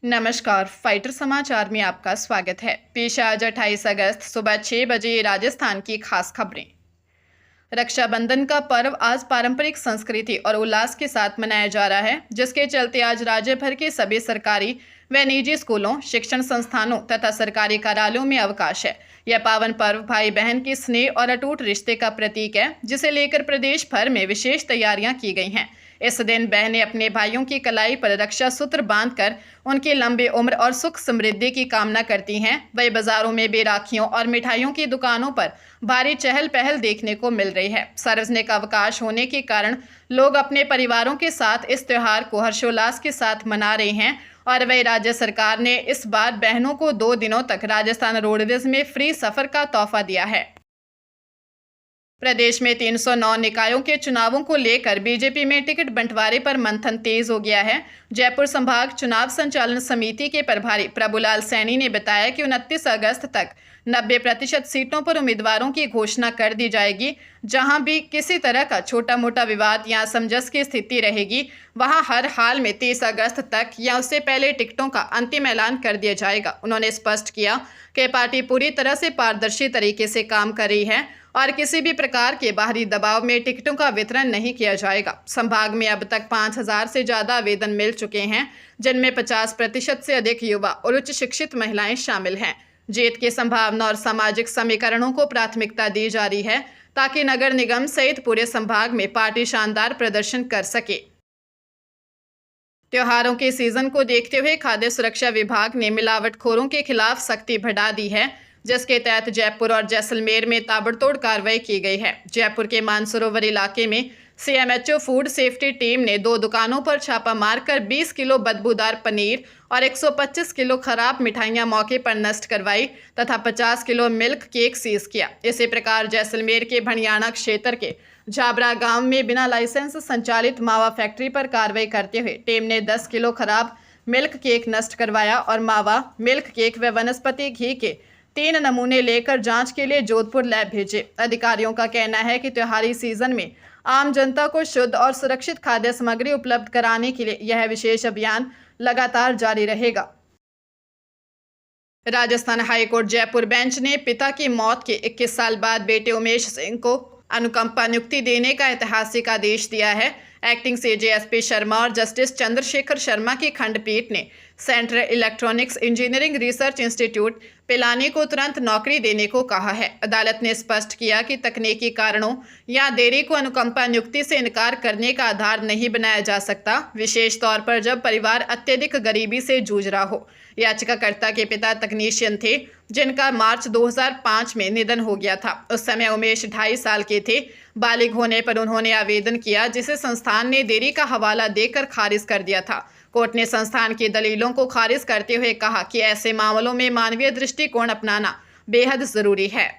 नमस्कार, फाइटर समाचार में आपका स्वागत है। पेश है आज 28 अगस्त सुबह 6 बजे राजस्थान की खास खबरें। रक्षाबंधन का पर्व आज पारंपरिक संस्कृति और उल्लास के साथ मनाया जा रहा है, जिसके चलते आज राज्य भर के सभी सरकारी व निजी स्कूलों, शिक्षण संस्थानों तथा सरकारी कार्यालयों में अवकाश है। यह पावन पर्व भाई बहन के स्नेह और अटूट रिश्ते का प्रतीक है, जिसे लेकर प्रदेश भर में विशेष तैयारियां की गई हैं। इस दिन बहनें अपने भाइयों की कलाई पर रक्षा सूत्र बांधकर उनकी लंबी उम्र और सुख समृद्धि की कामना करती हैं। वही बाजारों में भी राखियों और मिठाइयों की दुकानों पर भारी चहल पहल देखने को मिल रही है। सार्वजनिक अवकाश होने के कारण लोग अपने परिवारों के साथ इस त्योहार को हर्षोल्लास के साथ मना रहे हैं। और वही राज्य सरकार ने इस बार बहनों को 2 दिनों तक राजस्थान रोडवेज में फ्री सफर का तोहफा दिया है। प्रदेश में 309 निकायों के चुनावों को लेकर बीजेपी में टिकट बंटवारे पर मंथन तेज हो गया है। जयपुर संभाग चुनाव संचालन समिति के प्रभारी प्रभुलाल सैनी ने बताया कि 29 अगस्त तक 90% सीटों पर उम्मीदवारों की घोषणा कर दी जाएगी। जहां भी किसी तरह का छोटा मोटा विवाद या असमंजस की स्थिति रहेगी, वहां हर हाल में 30 अगस्त तक या उससे पहले टिकटों का अंतिम ऐलान कर दिया जाएगा। उन्होंने स्पष्ट किया कि पार्टी पूरी तरह से पारदर्शी तरीके से काम कर रही है और किसी भी प्रकार के बाहरी दबाव में टिकटों का वितरण नहीं किया जाएगा। संभाग में अब तक 5000 से ज्यादा आवेदन मिल चुके हैं, जिनमें 50% से अधिक युवा और उच्च शिक्षित महिलाएं शामिल हैं। जीत की संभावना और सामाजिक समीकरणों को प्राथमिकता दी जा रही है, ताकि नगर निगम सहित पूरे संभाग में पार्टी शानदार प्रदर्शन कर सके। त्योहारों के सीजन को देखते हुए खाद्य सुरक्षा विभाग ने मिलावटखोरों के खिलाफ सख्ती बढ़ा दी है, जिसके तहत जयपुर और जैसलमेर में ताबड़तोड़ कार्रवाई की गई है। जयपुर के मानसरोवर इलाके में सीएमएचओ फूड सेफ्टी टीम ने 2 दुकानों पर छापा मारकर 20 किलो बदबूदार पनीर और 125 किलो खराब मिठाइयां मौके पर नष्ट करवाई तथा 50 किलो मिल्क केक सीज किया। इसी प्रकार जैसलमेर के भणियाना क्षेत्र के झाबरा गांव में बिना लाइसेंस संचालित मावा फैक्ट्री पर कार्रवाई करते हुए टीम ने 10 किलो खराब मिल्क केक नष्ट करवाया और मावा, मिल्क केक व वनस्पति घी के 3 नमूने लेकर जांच के लिए जोधपुर लैब भेजे। अधिकारियों का कहना है कि त्योहारी सीजन में आम जनता को शुद्ध और सुरक्षित खाद्य सामग्री उपलब्ध कराने के लिए यह विशेष अभियान लगातार जारी रहेगा। राजस्थान हाईकोर्ट जयपुर बेंच ने पिता की मौत के 21 साल बाद बेटे उमेश सिंह को अनुकंपा नियुक्ति देने का ऐतिहासिक आदेश दिया है। एक्टिंग सीजेएसपी शर्मा और जस्टिस चंद्रशेखर शर्मा की खंडपीठ ने central electronics engineering research institute Pilani को तुरंत नौकरी देने को कहा है। अदालत ने स्पष्ट किया कि तकनीकी कारणों या देरी को अनुकंपा नियुक्ति से इनकार करने का आधार नहीं बनाया जा सकता, विशेष तौर पर जब परिवार अत्यधिक गरीबी से जूझ रहा हो। याचिकाकर्ता के पिता तकनीशियन थे, जिनका मार्च 2005 में निधन हो गया था। उस समय उमेश 2.5 साल के थे। बालिग होने पर उन्होंने आवेदन किया, जिसे संस्थान ने देरी का हवाला देकर खारिज कर दिया था। कोर्ट ने संस्थान की दलीलों को खारिज करते हुए कहा कि ऐसे मामलों में मानवीय दृष्टिकोण अपनाना बेहद जरूरी है।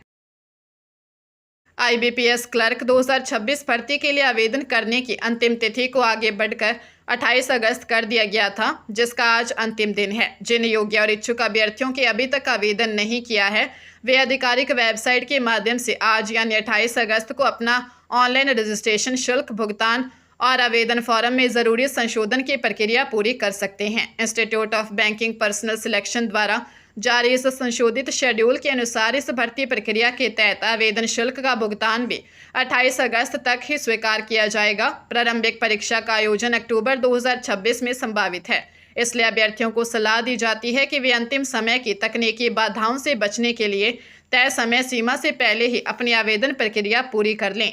आईबीपीएस क्लर्क 2026 भर्ती के लिए आवेदन करने की अंतिम तिथि को आगे बढ़कर 28 अगस्त कर दिया गया था, जिसका आज अंतिम दिन है। जिन योग्य और इच्छुक अभ्यर्थियों के अभी तक आवेदन नहीं किया है, वे आधिकारिक वेबसाइट के माध्यम से आज यानी 28 अगस्त को अपना ऑनलाइन रजिस्ट्रेशन शुल्क भुगतान और आवेदन फॉर्म में जरूरी संशोधन की प्रक्रिया पूरी कर सकते हैं। Institute of banking personal selection द्वारा जारी इस संशोधित शेड्यूल के अनुसार इस भर्ती प्रक्रिया के तहत आवेदन शुल्क का भुगतान भी 28 अगस्त तक ही स्वीकार किया जाएगा। प्रारंभिक परीक्षा का आयोजन अक्टूबर 2026 में संभावित है, इसलिए अभ्यर्थियों को सलाह दी जाती है कि वे अंतिम समय की तकनीकी बाधाओं से बचने के लिए तय समय सीमा से पहले ही अपनी आवेदन प्रक्रिया पूरी कर लें।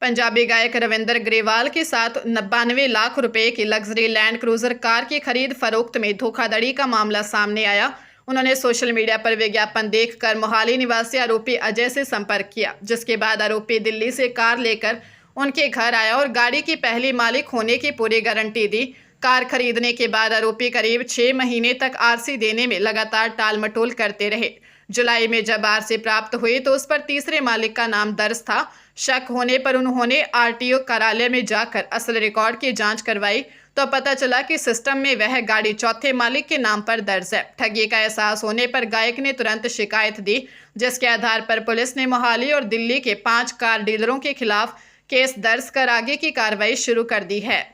पंजाबी गायक रविंदर ग्रेवाल के साथ 92 लाख रुपए की लग्जरी लैंड क्रूजर कार की खरीद फरोख्त में धोखाधड़ी का मामला सामने आया। उन्होंने सोशल मीडिया पर विज्ञापन देखकर मोहाली निवासी आरोपी अजय से संपर्क किया, जिसके बाद आरोपी दिल्ली से कार लेकर उनके घर आया और गाड़ी की पहली मालिक होने की पूरी गारंटी दी। कार खरीदने के बाद आरोपी करीब 6 महीने तक आरसी देने में लगातार टाल मटोल करते रहे। जुलाई में जब आरसी प्राप्त हुई तो उस पर तीसरे मालिक का नाम दर्ज था। शक होने पर उन्होंने आरटीओ कार्यालय में जाकर असल रिकॉर्ड की जांच करवाई तो पता चला कि सिस्टम में वह गाड़ी चौथे मालिक के नाम पर दर्ज है। ठगी का एहसास होने पर गायक ने तुरंत शिकायत दी, जिसके आधार पर पुलिस ने मोहाली और दिल्ली के 5 कार डीलरों के खिलाफ केस दर्ज कर आगे की कार्रवाई शुरू कर दी है।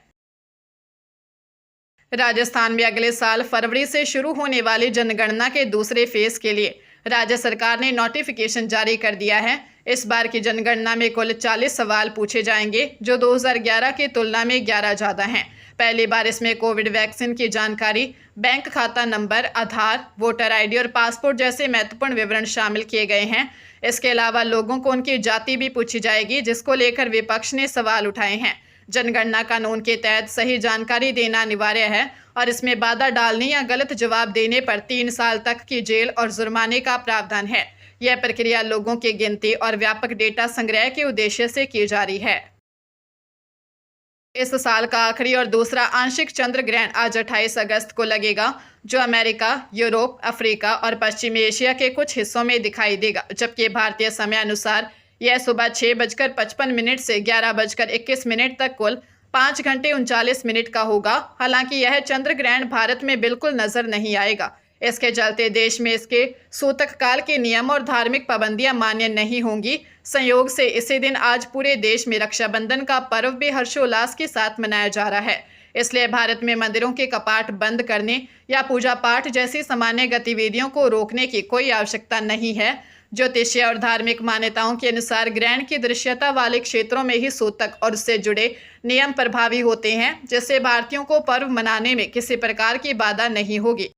राजस्थान में अगले साल फरवरी से शुरू होने वाली जनगणना के दूसरे फेज के लिए राज्य सरकार ने नोटिफिकेशन जारी कर दिया है। इस बार की जनगणना में कुल 40 सवाल पूछे जाएंगे, जो 2011 की तुलना में 11 ज़्यादा हैं। पहली बार इसमें कोविड वैक्सीन की जानकारी, बैंक खाता नंबर, आधार, वोटर आईडी और पासपोर्ट जैसे महत्वपूर्ण विवरण शामिल किए गए हैं। इसके अलावा लोगों को उनकी जाति भी पूछी जाएगी, जिसको लेकर विपक्ष ने सवाल उठाए हैं। जनगणना कानून के तहत सही जानकारी देना अनिवार्य है और इसमें बाधा डालने या गलत जवाब देने पर 3 साल तक की जेल और जुर्माने का प्रावधान है। यह प्रक्रिया लोगों की गिनती और व्यापक डेटा संग्रह के उद्देश्य से की जा रही है। इस साल का आखिरी और दूसरा आंशिक चंद्र ग्रहण आज 28 अगस्त को लगेगा, जो अमेरिका, यूरोप, अफ्रीका और पश्चिमी एशिया के कुछ हिस्सों में दिखाई देगा, जबकि भारतीय समय अनुसार यह सुबह 6:55 से 11:21 तक कुल 5 घंटे 39 मिनट का होगा। हालांकि यह चंद्र ग्रहण भारत में बिल्कुल नजर नहीं आएगा। इसके चलते देश में इसके सूतक काल के नियम और धार्मिक पाबंदियां मान्य नहीं होंगी। संयोग से इसी दिन आज पूरे देश में रक्षाबंधन का पर्व भी हर्षोल्लास के साथ मनाया जा रहा है। इसलिए भारत में मंदिरों के कपाट बंद करने या पूजा पाठ जैसी सामान्य गतिविधियों को रोकने की कोई आवश्यकता नहीं है। ज्योतिषीय और धार्मिक मान्यताओं के अनुसार ग्रहण की दृश्यता वाले क्षेत्रों में ही सूतक और उससे जुड़े नियम प्रभावी होते हैं, जिससे भारतीयों को पर्व मनाने में किसी प्रकार की बाधा नहीं होगी।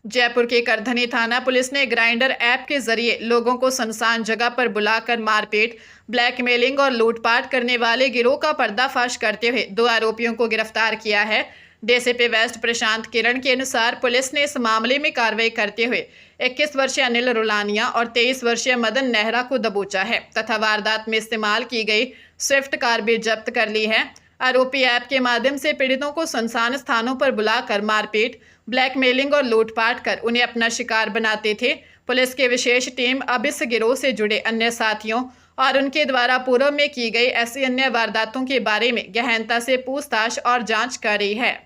जयपुर के करधनी थाना पुलिस ने ग्राइंडर ऐप के जरिए लोगों को सुनसान जगह पर बुलाकर मारपीट, ब्लैकमेलिंग और लूटपाट करने वाले गिरोह का पर्दाफाश करते हुए 2 आरोपियों को गिरफ्तार किया है। डीसीपी वेस्ट प्रशांत किरण के अनुसार पुलिस ने इस मामले में कार्रवाई करते हुए 21 वर्षीय अनिल रुलानिया और 23 वर्षीय मदन नेहरा को दबोचा है तथा वारदात में इस्तेमाल की गई स्विफ्ट कार भी जब्त कर ली है। आरोपी ऐप के माध्यम से पीड़ितों को सुनसान स्थानों पर बुलाकर मारपीट, ब्लैकमेलिंग और लूटपाट कर उन्हें अपना शिकार बनाते थे। पुलिस की विशेष टीम अब इस गिरोह से जुड़े अन्य साथियों और उनके द्वारा पूर्व में की गई ऐसी अन्य वारदातों के बारे में गहनता से पूछताछ और जांच कर रही है।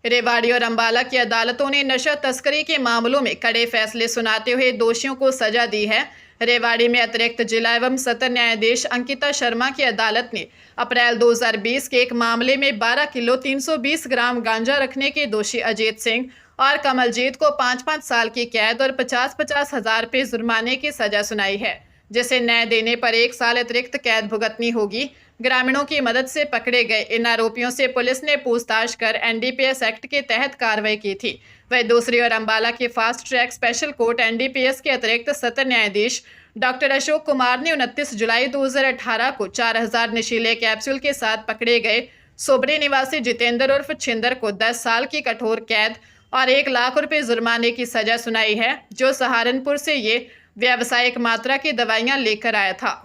रेवाड़ी और अंबाला की अदालतों ने नशा तस्करी के मामलों में कड़े फैसले सुनाते हुए दोषियों को सजा दी है। रेवाड़ी में अतिरिक्त जिला एवं सत्र न्यायाधीश अंकिता शर्मा की अदालत ने अप्रैल 2020 के एक मामले में 12 किलो 320 ग्राम गांजा रखने के दोषी अजीत सिंह और कमलजीत को 5-5 साल की कैद और 50-50 हजार रुपये जुर्माने की सजा सुनाई है, जिसे न्याय देने पर 1 साल अतिरिक्त कैद भुगतनी होगी। ग्रामीणों की मदद से पकड़े गए इन आरोपियों से पुलिस ने पूछताछ कर एनडीपीएस एक्ट के तहत कार्रवाई की थी। वह दूसरी ओर अंबाला के fast track special court NDPS के अतिरिक्त सत्र न्यायाधीश डॉक्टर अशोक कुमार ने 29 जुलाई 2018 को 4000 नशीले कैप्सूल के साथ पकड़े गए सोबरे निवासी जितेंद्र उर्फ छिंदर को 10 साल की कठोर कैद और 1 लाख रुपए जुर्माने की सजा सुनाई है, जो सहारनपुर से ये व्यावसायिक मात्रा की दवाइयां लेकर आया था।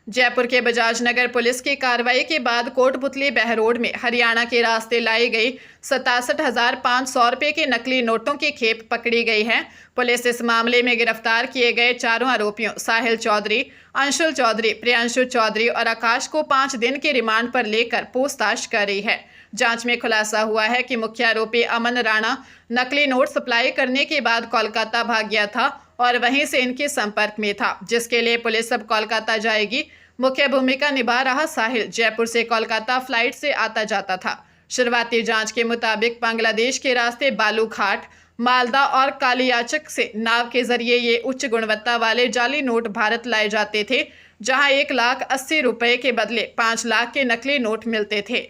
जयपुर के बजाज नगर पुलिस की कार्रवाई के बाद कोटपुतली बहरोड में हरियाणा के रास्ते लाई गई 67,500 रुपये के नकली नोटों की खेप पकड़ी गई है। पुलिस इस मामले में गिरफ्तार किए गए 4 आरोपियों साहिल चौधरी, अंशुल चौधरी, प्रियांशु चौधरी और आकाश को 5 दिन के रिमांड पर लेकर पूछताछ कर रही है। जांच में खुलासा हुआ है कि मुख्य आरोपी अमन राणा नकली नोट सप्लाई करने के बाद कोलकाता भाग गया था और वहीं से इनके संपर्क में था, जिसके लिए पुलिस अब कोलकाता जाएगी। मुख्य भूमिका निभा रहा साहिल जयपुर से कोलकाता फ्लाइट से आता जाता था। शुरुआती जांच के मुताबिक बांग्लादेश के रास्ते बालूघाट, मालदा और कालियाचक से नाव के जरिए ये उच्च गुणवत्ता वाले जाली नोट भारत लाए जाते थे, जहां 1,80,000 रुपए के बदले 5 लाख के नकली नोट मिलते थे।